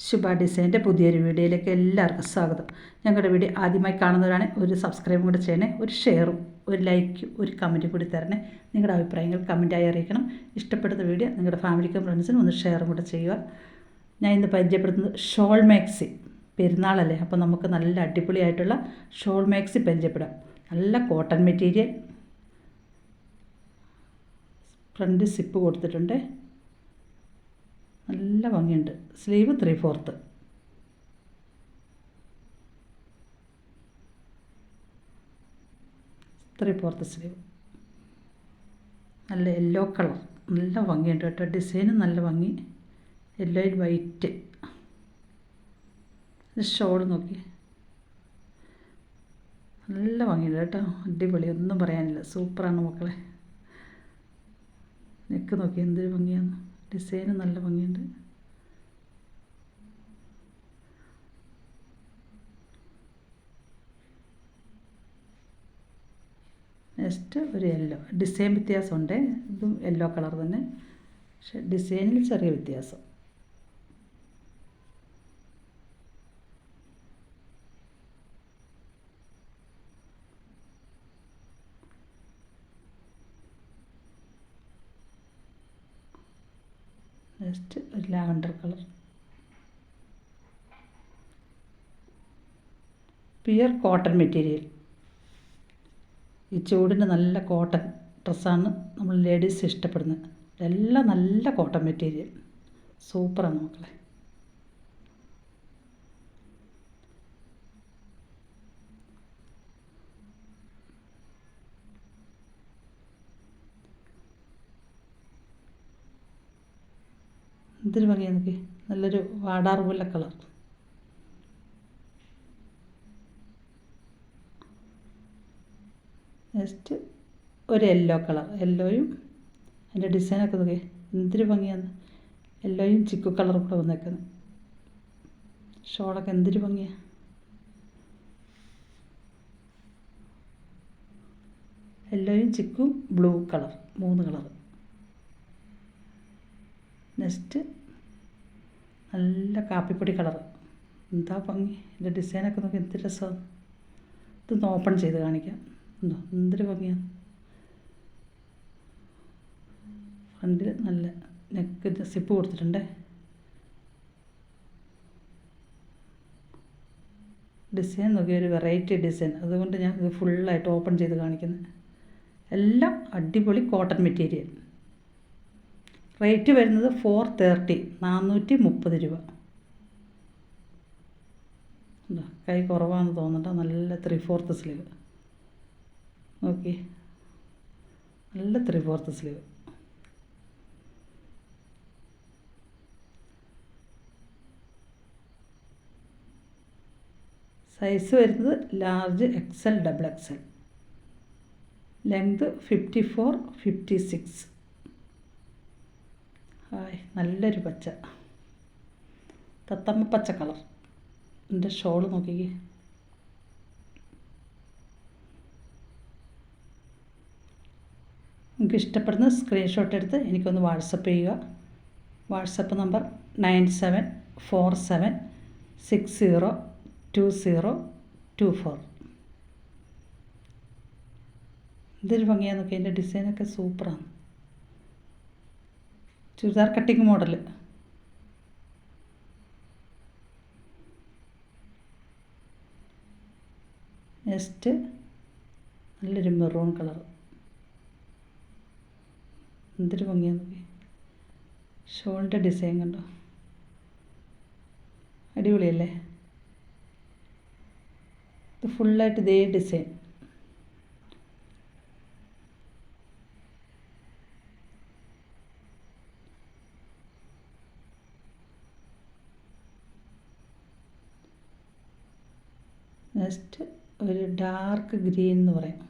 ശുഭ ഡിസൈൻ്റെ പുതിയൊരു വീഡിയോയിലേക്ക് എല്ലാവർക്കും സ്വാഗതം. ഞങ്ങളുടെ വീഡിയോ ആദ്യമായി കാണുന്നവരാണ് ഒരു സബ്സ്ക്രൈബും കൂടി ചെയ്യണേ, ഒരു ഷെയറും ഒരു ലൈക്കും ഒരു കമൻറ്റും കൂടി തരണേ. നിങ്ങളുടെ അഭിപ്രായങ്ങൾ കമൻറ്റായി അറിയിക്കണം. ഇഷ്ടപ്പെടുന്ന വീഡിയോ നിങ്ങളുടെ ഫാമിലിക്കും ഫ്രണ്ട്സിനും ഒന്ന് ഷെയറും കൂടെ ചെയ്യുക. ഞാൻ ഇന്ന് പരിചയപ്പെടുത്തുന്നത് ഷോൾ മാക്സി. പെരുന്നാളല്ലേ, അപ്പോൾ നമുക്ക് നല്ല അടിപൊളിയായിട്ടുള്ള ഷോൾ മാക്സി പരിചയപ്പെടാം. നല്ല കോട്ടൺ മെറ്റീരിയൽ, ഫ്രണ്ട് സിപ്പ് കൊടുത്തിട്ടുണ്ട്, നല്ല ഭംഗിയുണ്ട്. Sleeve 3/4, sleeve. നല്ല യെല്ലോ കളർ, നല്ല ഭംഗിയുണ്ട് കേട്ടോ. ഡിസൈനും നല്ല ഭംഗി, യെല്ലോയിൽ വൈറ്റ്. ഷോൾ നോക്കി, നല്ല ഭംഗിയുണ്ട് കേട്ടോ. അടിപൊളി, ഒന്നും പറയാനില്ല, സൂപ്പറാണ് മക്കളെ. നെക്ക് നോക്കി എന്തൊരു ഭംഗിയാണ്, ഡിസൈനും നല്ല ഭംഗിയുണ്ട്. നെക്സ്റ്റ് ഒരു യെല്ലോ, ഡിസൈൻ വ്യത്യാസമുണ്ട്. ഇതും യെല്ലോ കളർ തന്നെ, പക്ഷെ ഡിസൈനിൽ ചെറിയ വ്യത്യാസം. നെക്സ്റ്റ് ഒരു lavender colour, pure cotton material. ഈ ചൂടിന് നല്ല കോട്ടൺ ഡ്രസ്സാണ് നമ്മൾ ലേഡീസ് ഇഷ്ടപ്പെടുന്നത്. എല്ലാം നല്ല കോട്ടൺ മെറ്റീരിയൽ, സൂപ്പറാണ് മക്കളെ. എന്തൊരു ഭംഗിയാണ് നോക്കി, നല്ലൊരു വാടാർ പോലെ കളർ. നെക്സ്റ്റ് ഒരു യെല്ലോ കളർ, യെല്ലോയും അതിൻ്റെ ഡിസൈനൊക്കെ നോക്കി എന്തൊരു ഭംഗിയാണ്. യെല്ലോയും ചിക്കു കളറും കൂടെ വന്നേക്കുന്നത്. ഷോളൊക്കെ എന്തൊരു ഭംഗിയാണ്. യെല്ലോയും ചിക്കും ബ്ലൂ കളർ, 3 കളർ. നെക്സ്റ്റ് നല്ല കാപ്പിപ്പൊടി കളർ, എന്താ ഭംഗി. ഇതിൻ്റെ ഡിസൈനൊക്കെ നോക്കി എന്ത് രസമാണ്. ഇതൊന്ന് ഓപ്പൺ ചെയ്ത് കാണിക്കാം. എന്തോ എന്തൊരു ഭംഗിയാണ്. ഫ്രണ്ടിൽ നല്ല നെക്ക് സിപ്പ് കൊടുത്തിട്ടുണ്ട്. ഡിസൈൻ നോക്കി, ഒരു വെറൈറ്റി ഡിസൈൻ, അതുകൊണ്ട് ഞാൻ ഇത് ഫുള്ളായിട്ട് ഓപ്പൺ ചെയ്ത് കാണിക്കുന്നത്. എല്ലാം അടിപൊളി കോട്ടൺ മെറ്റീരിയൽ. റേറ്റ് വരുന്നത് 430, 430 രൂപ. എന്താ കൈ കുറവാണെന്ന് തോന്നണ്ട, നല്ല 3/4 സ്ലീവ് നോക്കി, നല്ല 3/4 സ്ലീവ്. സൈസ് വരുന്നത് ലാർജ്, XL, XXL. ലെങ്ത് 54, 56. നല്ലൊരു പച്ച, തത്തമ്മ പച്ച കളർ. എൻ്റെ ഷോൾ നോക്കിക്കേ, നിങ്ങൾക്ക് ഇഷ്ടപ്പെടുന്ന സ്ക്രീൻഷോട്ട് എടുത്ത് എനിക്കൊന്ന് വാട്സപ്പ് ചെയ്യുക. WhatsApp number 9747602024. എന്തൊരു ഭംഗിയാന്ന് നോക്കി, എൻ്റെ ഡിസൈനൊക്കെ സൂപ്പറാണ്. Churidar cutting model. നെക്സ്റ്റ് നല്ലൊരു മെറൂൺ കളർ, എന്തൊരു ഭംഗിയാന്ന് നോക്കി. ഷോളിൻ്റെ ഡിസൈൻ കണ്ടോ, അടിപൊളിയല്ലേ. ഇത് ഫുള്ളായിട്ട് ഇതേ ഡിസൈൻ. നെക്സ്റ്റ് ഒരു ഡാർക്ക് ഗ്രീൻ എന്ന് പറയാം.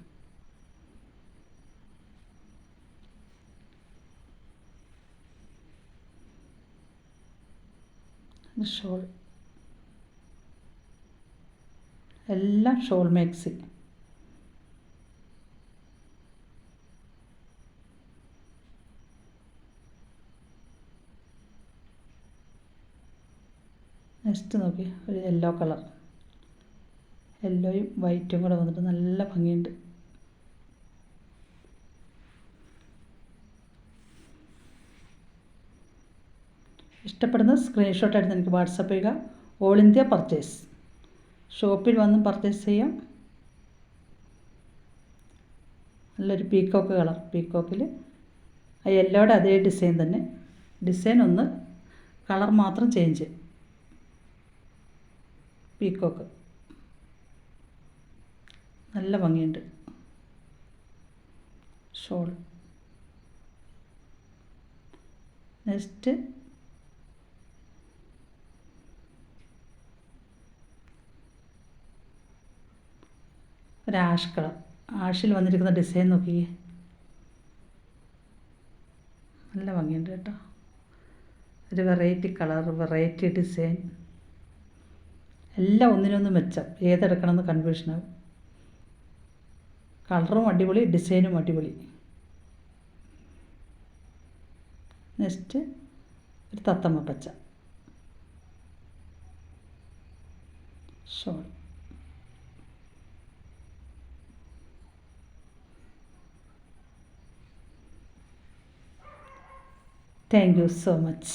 ഷോൾ എല്ലാം ഷോൾ മാക്സി. നെക്സ്റ്റ് നോക്കി ഒരു യെല്ലോ കളർ, യെല്ലോയും വൈറ്റും കൂടെ വന്നിട്ട് നല്ല ഭംഗിയുണ്ട്. ഇഷ്ടപ്പെടുന്ന സ്ക്രീൻഷോട്ട് എടുത്ത് എനിക്ക് വാട്സപ്പ് ചെയ്യുക. ഓൾ ഇന്ത്യ പർച്ചേസ്, ഷോപ്പിൽ വന്നും പർച്ചേസ് ചെയ്യാം. നല്ലൊരു പീക്കോക്ക് കളർ, പീക്കോക്കിൽ ആ യെല്ലോയുടെ അതേ ഡിസൈൻ തന്നെ, ഡിസൈൻ ഒന്ന് കളർ മാത്രം ചേഞ്ച്. പീക്കോക്ക് നല്ല ഭംഗിയുണ്ട്. ഷോൾ നെക്സ്റ്റ് ഒരു ആഷ് കളർ, ആഷിൽ വന്നിരിക്കുന്ന ഡിസൈൻ നോക്കിയേ, നല്ല ഭംഗിയുണ്ട് കേട്ടോ. ഒരു വെറൈറ്റി കളർ, വെറൈറ്റി ഡിസൈൻ, എല്ലാം ഒന്നിനൊന്നും മെച്ചം. ഏതെടുക്കണമെന്ന് കൺഫ്യൂഷനാകും. കളറും അടിപൊളി, ഡിസൈനും അടിപൊളി. നെക്സ്റ്റ് ഒരു തത്തമ്മ പച്ച shawl. Thank you so much.